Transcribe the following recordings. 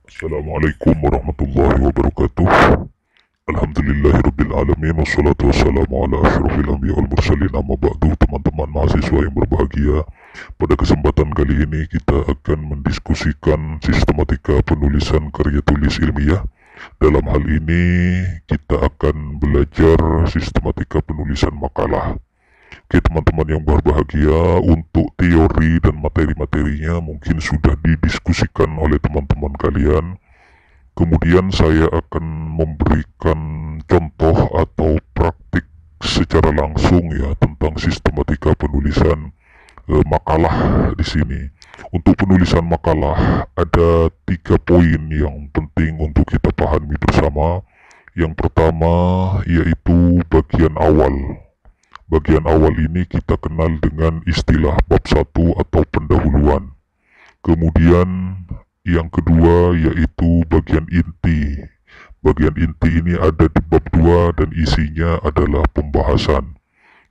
Assalamualaikum warahmatullahi wabarakatuh. Alhamdulillahirrabbilalamin. Wassalatu wassalamu ala ashrafil anbiya wal mursalin. Amma ba'du, teman-teman mahasiswa yang berbahagia. Pada kesempatan kali ini kita akan mendiskusikan sistematika penulisan karya tulis ilmiah. Dalam hal ini kita akan belajar sistematika penulisan makalah. Oke, teman-teman yang berbahagia, untuk teori dan materi-materinya mungkin sudah didiskusikan oleh teman-teman kalian. Kemudian saya akan memberikan contoh atau praktik secara langsung ya tentang sistematika penulisan makalah di sini. Untuk penulisan makalah ada 3 poin yang penting untuk kita pahami bersama. Yang pertama yaitu bagian awal. Bagian awal ini kita kenal dengan istilah bab 1 atau pendahuluan. Kemudian yang kedua yaitu bagian inti. Bagian inti ini ada di bab 2 dan isinya adalah pembahasan.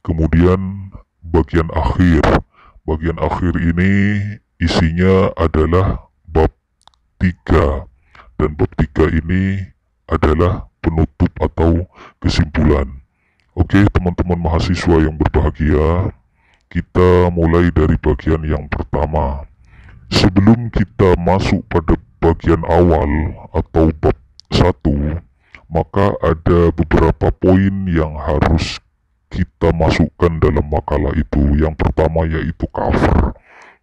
Kemudian bagian akhir. Bagian akhir ini isinya adalah bab 3. Dan bab 3 ini adalah penutup atau kesimpulan. Oke, teman-teman mahasiswa yang berbahagia, kita mulai dari bagian yang pertama. Sebelum kita masuk pada bagian awal atau bab 1, maka ada beberapa poin yang harus kita masukkan dalam makalah itu. Yang pertama yaitu cover.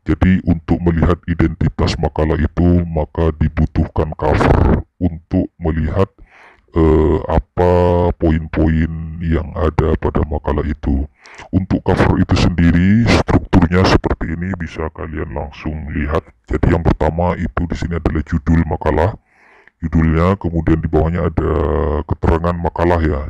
Jadi untuk melihat identitas makalah itu, maka dibutuhkan cover untuk melihat apa poin-poin yang ada pada makalah itu. Untuk cover itu sendiri, strukturnya seperti ini, bisa kalian langsung lihat. Jadi yang pertama itu di sini adalah judul makalah, judulnya, kemudian di bawahnya ada keterangan makalah ya.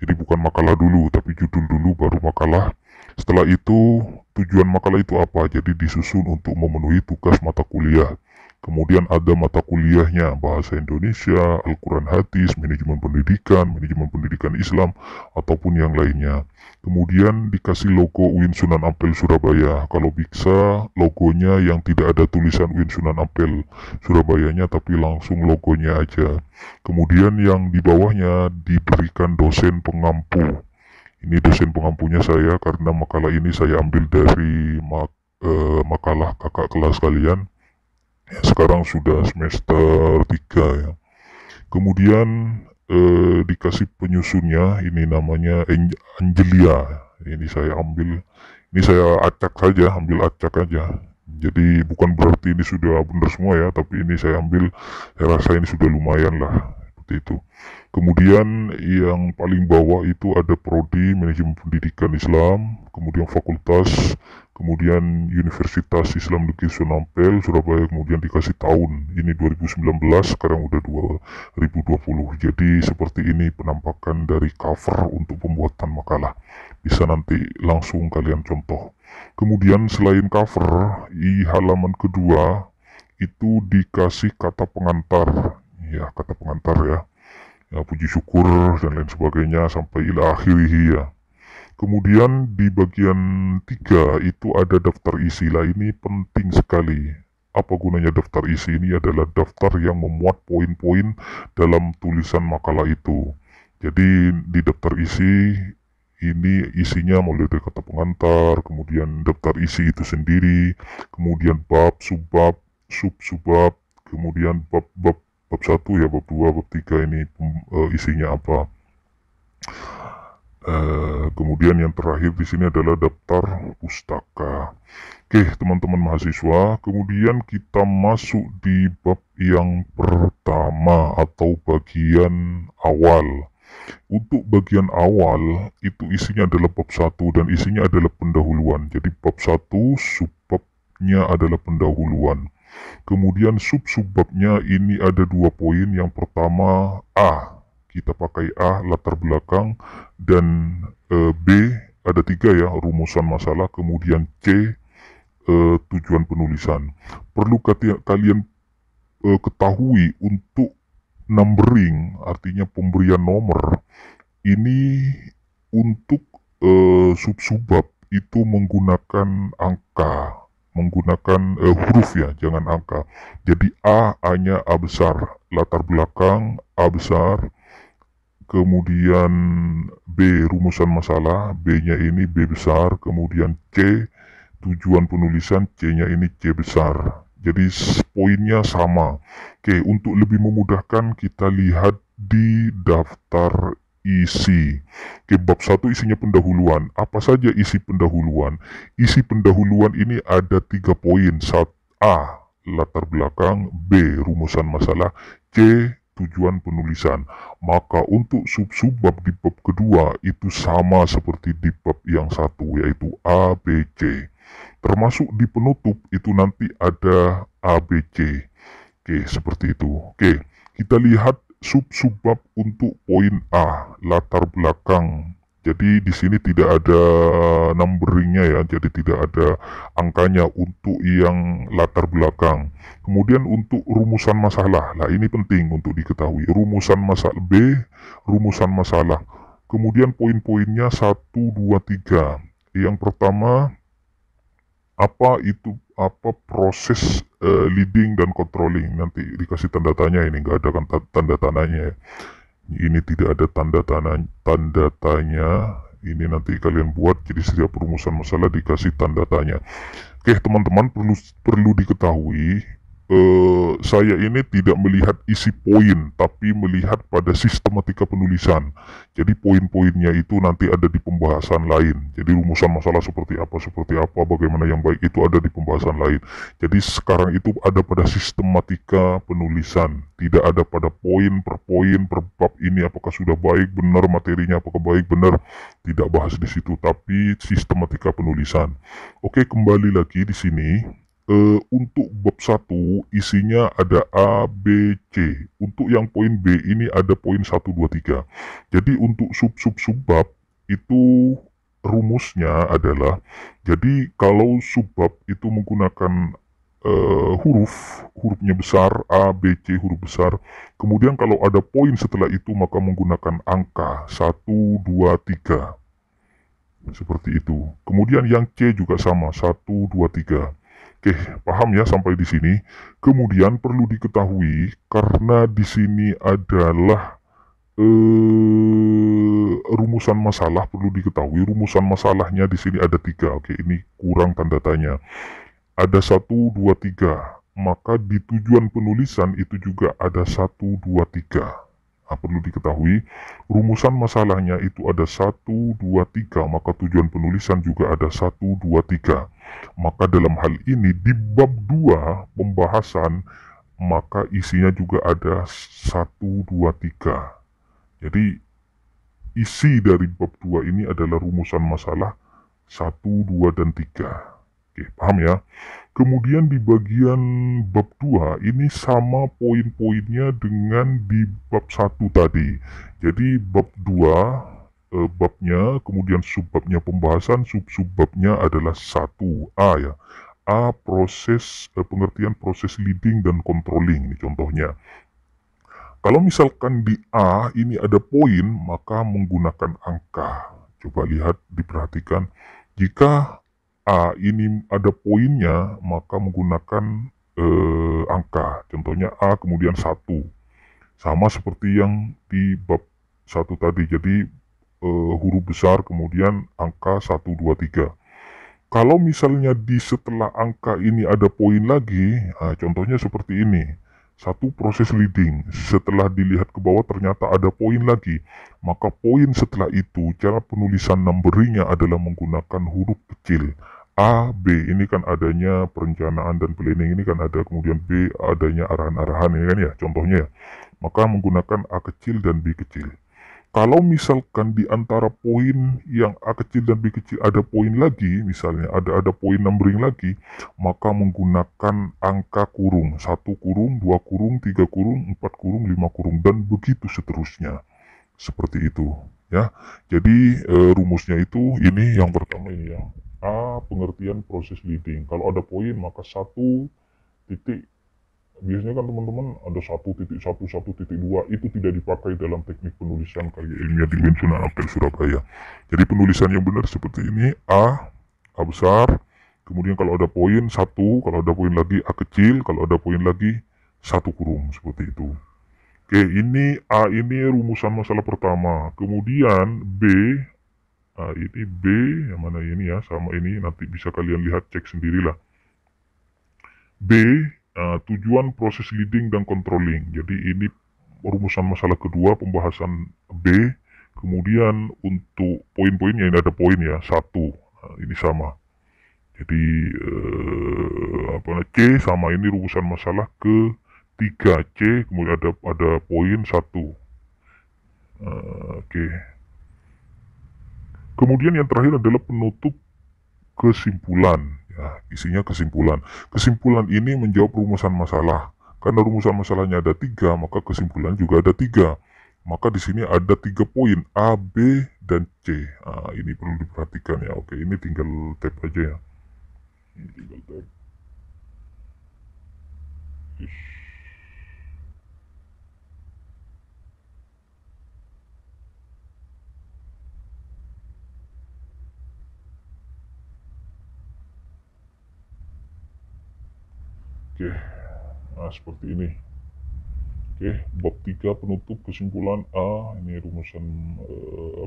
Jadi bukan makalah dulu, tapi judul dulu baru makalah. Setelah itu tujuan makalah itu apa? Jadi disusun untuk memenuhi tugas mata kuliah. Kemudian ada mata kuliahnya, bahasa Indonesia, Al-Quran Hadis, manajemen pendidikan Islam, ataupun yang lainnya. Kemudian dikasih logo UIN Sunan Ampel Surabaya. Kalau bisa logonya yang tidak ada tulisan UIN Sunan Ampel Surabayanya, tapi langsung logonya aja. Kemudian yang di bawahnya diberikan dosen pengampu. Ini dosen pengampunya saya, karena makalah ini saya ambil dari makalah kakak kelas kalian. Sekarang sudah semester 3 ya. Kemudian dikasih penyusunnya, ini namanya Angelia. Ini saya ambil, ini saya acak saja, ambil acak aja. Jadi bukan berarti ini sudah benar semua ya, tapi ini saya ambil, saya rasa ini sudah lumayan lah, seperti itu. Kemudian yang paling bawah itu ada prodi manajemen pendidikan Islam, kemudian fakultas, kemudian Universitas Islam Negeri Sunan Ampel Surabaya, kemudian dikasih tahun, ini 2019, sekarang udah 2020. Jadi seperti ini penampakan dari cover untuk pembuatan makalah. Bisa nanti langsung kalian contoh. Kemudian selain cover, di halaman kedua itu dikasih kata pengantar. Ya, kata pengantar ya. Ya, puji syukur dan lain sebagainya sampai ila akhirih ya. Kemudian di bagian 3 itu ada daftar isi. Lah ini penting sekali. Apa gunanya daftar isi? Ini adalah daftar yang memuat poin-poin dalam tulisan makalah itu. Jadi di daftar isi ini isinya mulai dari kata pengantar, kemudian daftar isi itu sendiri, kemudian bab, subbab, sub-subbab, kemudian bab 1 ya, bab 2, bab 3 ini isinya apa. Kemudian yang terakhir di sini adalah daftar pustaka. Oke, teman-teman mahasiswa, kemudian kita masuk di bab yang pertama atau bagian awal. Untuk bagian awal itu isinya adalah bab 1 dan isinya adalah pendahuluan. Jadi bab 1 subbabnya adalah pendahuluan. Kemudian sub-subbabnya ini ada 2 poin. Yang pertama A, kita pakai A latar belakang, dan B ada 3 ya, rumusan masalah, kemudian C tujuan penulisan. Perlu kalian ketahui untuk numbering, artinya pemberian nomor ini untuk sub-subbab itu menggunakan angka. menggunakan huruf ya, jangan angka. Jadi A-nya A besar, latar belakang A besar, kemudian B rumusan masalah, B-nya ini B besar, kemudian C tujuan penulisan, C-nya ini C besar. Jadi poinnya sama. Oke, untuk lebih memudahkan kita lihat di daftar isi. Oke, bab 1 isinya pendahuluan. Apa saja isi pendahuluan? Isi pendahuluan ini ada 3 poin. A. Latar belakang, B. Rumusan masalah, C. Tujuan penulisan. Maka untuk sub-subbab di bab kedua itu sama seperti di bab yang satu, yaitu A, B, C. Termasuk di penutup itu nanti ada ABC. Oke, seperti itu. Oke, kita lihat sub-subbab untuk poin A, latar belakang. Jadi di sini tidak ada numberingnya ya, jadi tidak ada angkanya untuk yang latar belakang. Kemudian untuk rumusan masalah, nah ini penting untuk diketahui. Rumusan masalah B, rumusan masalah. Kemudian poin-poinnya 1, 2, 3. Yang pertama, apa proses leading dan controlling. Nanti dikasih tanda tanya, ini nggak ada kan tanda tanyanya ya. Ini tidak ada tanda tanya, ini nanti kalian buat, jadi setiap perumusan masalah dikasih tanda tanya. Oke teman-teman, perlu diketahui, saya ini tidak melihat isi poin, tapi melihat pada sistematika penulisan. Jadi poin-poinnya itu nanti ada di pembahasan lain. Jadi rumusan masalah seperti apa, bagaimana yang baik itu ada di pembahasan lain. Jadi sekarang itu ada pada sistematika penulisan, tidak ada pada poin per bab ini apakah sudah baik benar materinya, apakah baik benar, tidak bahas di situ, tapi sistematika penulisan. Oke, kembali lagi di sini. Untuk bab 1 isinya ada A, B, C. Untuk yang poin B ini ada poin 1, 2, 3. Jadi untuk subbab itu rumusnya adalah, jadi kalau subbab itu menggunakan hurufnya besar, A, B, C huruf besar. Kemudian kalau ada poin setelah itu maka menggunakan angka 1, 2, 3. Seperti itu. Kemudian yang C juga sama, 1, 2, 3. Oke, paham ya sampai di sini. Kemudian perlu diketahui karena di sini adalah rumusan masalah, perlu diketahui rumusan masalahnya di sini ada 3. Oke, ini kurang tanda tanya. Ada 1, 2, 3. Maka di tujuan penulisan itu juga ada 1, 2, 3. Nah, perlu diketahui rumusan masalahnya itu ada 1, 2, 3, maka tujuan penulisan juga ada 1, 2, 3. Maka dalam hal ini di bab 2 pembahasan maka isinya juga ada 1, 2, 3. Jadi isi dari bab 2 ini adalah rumusan masalah 1, 2, dan 3. Oke, paham ya? Kemudian di bagian bab 2 ini sama poin-poinnya dengan di bab 1 tadi. Jadi bab 2 babnya, kemudian subbabnya pembahasan, subbabnya adalah 1 A ya. A proses pengertian proses leading dan controlling, ini contohnya. Kalau misalkan di A ini ada poin, maka menggunakan angka. Coba lihat, diperhatikan. Jika A ini ada poinnya, maka menggunakan angka. Contohnya A kemudian 1. Sama seperti yang di bab 1 tadi. Jadi huruf besar kemudian angka 1, 2, 3. Kalau misalnya di setelah angka ini ada poin lagi, nah contohnya seperti ini. 1 proses leading, setelah dilihat ke bawah ternyata ada poin lagi, maka poin setelah itu cara penulisan numberingnya adalah menggunakan huruf kecil. A, B ini kan adanya perencanaan dan planning, ini kan ada, kemudian B adanya arahan-arahan, ini kan ya contohnya ya. Maka menggunakan A kecil dan B kecil. Kalau misalkan di antara poin yang A kecil dan B kecil ada poin lagi, misalnya ada poin numbering lagi, maka menggunakan angka kurung, 1 kurung, 2 kurung, 3 kurung, 4 kurung, 5 kurung, dan begitu seterusnya. Seperti itu ya. Jadi rumusnya itu ini yang pertama ini ya. A pengertian proses leading. Kalau ada poin maka 1 titik. Biasanya kan teman-teman ada 1.1, 1.2, itu tidak dipakai dalam teknik penulisan karya ilmiah di Sunan Ampel Surabaya. Jadi penulisan yang benar seperti ini, A besar, Kemudian kalau ada poin satu, kalau ada poin lagi A kecil, kalau ada poin lagi satu kurung, seperti itu. Oke, ini A ini rumusan masalah pertama. Kemudian B, ini B yang mana ini ya, sama ini nanti bisa kalian lihat, cek sendirilah. B, tujuan proses leading dan controlling. Jadi ini rumusan masalah kedua, pembahasan B. Kemudian untuk poin-poinnya ini ada poin ya, satu. Ini sama. Jadi C sama ini rumusan masalah ketiga, C kemudian ada poin satu. Oke. Kemudian yang terakhir adalah penutup kesimpulan. Ya, isinya kesimpulan. Kesimpulan ini menjawab rumusan masalah. Karena rumusan masalahnya ada tiga, maka kesimpulan juga ada tiga. Maka di sini ada 3 poin, A, B, dan C. Ini perlu diperhatikan ya. Oke, ini tinggal tap aja ya. Ini tinggal tap. Oke, nah seperti ini. Oke, bab 3 penutup kesimpulan A, ini rumusan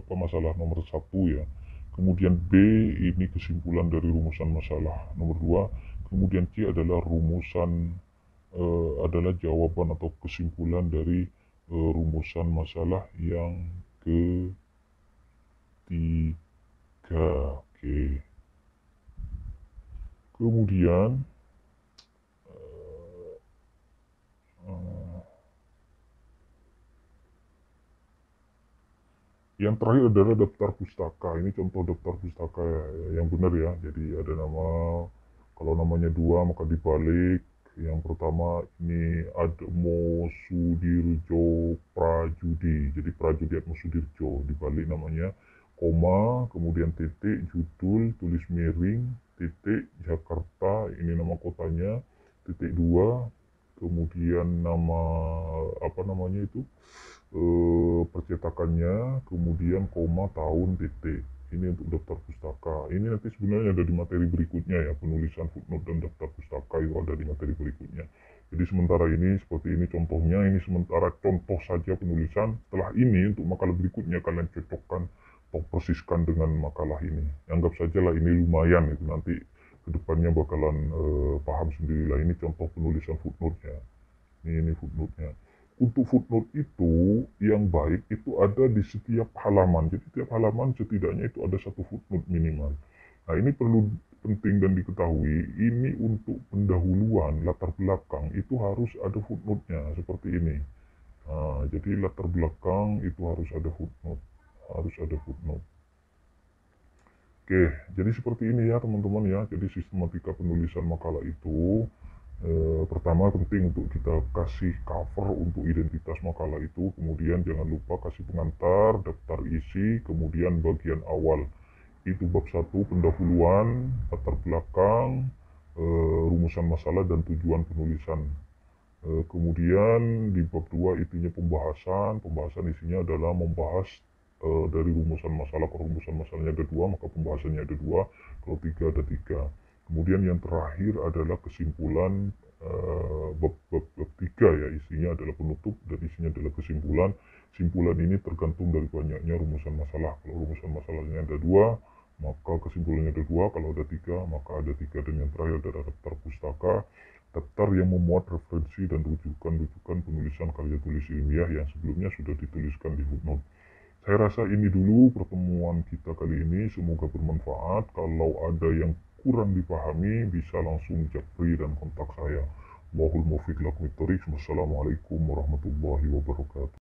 masalah nomor 1 ya. Kemudian B, ini kesimpulan dari rumusan masalah nomor 2. Kemudian C adalah rumusan adalah jawaban atau kesimpulan dari rumusan masalah yang ketiga. Oke. Kemudian yang terakhir adalah daftar pustaka. Ini contoh daftar pustaka yang benar ya. Jadi ada nama, kalau namanya 2 maka dibalik. Yang pertama ini Atmo Sudirjo Prajudi. Jadi Prajudi Atmo Sudirjo, dibalik namanya, koma, kemudian titik, judul, tulis miring, titik, Jakarta, ini nama kotanya, titik 2, kemudian nama percetakannya, kemudian koma, tahun, titik. Ini untuk daftar pustaka. Ini nanti sebenarnya ada di materi berikutnya ya, penulisan footnote dan daftar pustaka itu ada di materi berikutnya. Jadi sementara ini seperti ini contohnya, ini sementara contoh saja penulisan. Setelah ini untuk makalah berikutnya kalian cocokkan atau persiskan dengan makalah ini. Anggap sajalah ini lumayan itu, nanti kedepannya bakalan paham sendirilah. Ini contoh penulisan footnote-nya. Ini footnote-nya. Untuk footnote itu yang baik itu ada di setiap halaman. Jadi setiap halaman setidaknya itu ada 1 footnote minimal. Nah ini perlu penting dan diketahui, ini untuk pendahuluan latar belakang itu harus ada footnote-nya seperti ini. Nah, jadi latar belakang itu harus ada footnote, harus ada footnote. Oke, jadi seperti ini ya teman-teman ya. Jadi sistematika penulisan makalah itu pertama penting untuk kita kasih cover untuk identitas makalah itu, kemudian jangan lupa kasih pengantar, daftar isi, kemudian bagian awal itu bab 1 pendahuluan, latar belakang, rumusan masalah dan tujuan penulisan. Kemudian di bab 2 intinya pembahasan isinya adalah membahas dari rumusan masalah. Kalau rumusan masalahnya ada 2 maka pembahasannya ada 2, kalau 3 ada 3. Kemudian yang terakhir adalah kesimpulan bab 3 ya, isinya adalah penutup dan isinya adalah kesimpulan. Kesimpulan ini tergantung dari banyaknya rumusan masalah. Kalau rumusan masalahnya ada 2 maka kesimpulannya ada 2, kalau ada 3 maka ada 3. Dan yang terakhir adalah daftar pustaka, daftar yang memuat referensi dan rujukan-rujukan penulisan karya tulis ilmiah yang sebelumnya sudah dituliskan di footnote. Saya rasa ini dulu pertemuan kita kali ini, semoga bermanfaat. Kalau ada yang kurang dipahami bisa langsung japri dan kontak saya. Wallahul muwaffiq ila aqwamit thoriq. Wassalamualaikum warahmatullahi wabarakatuh.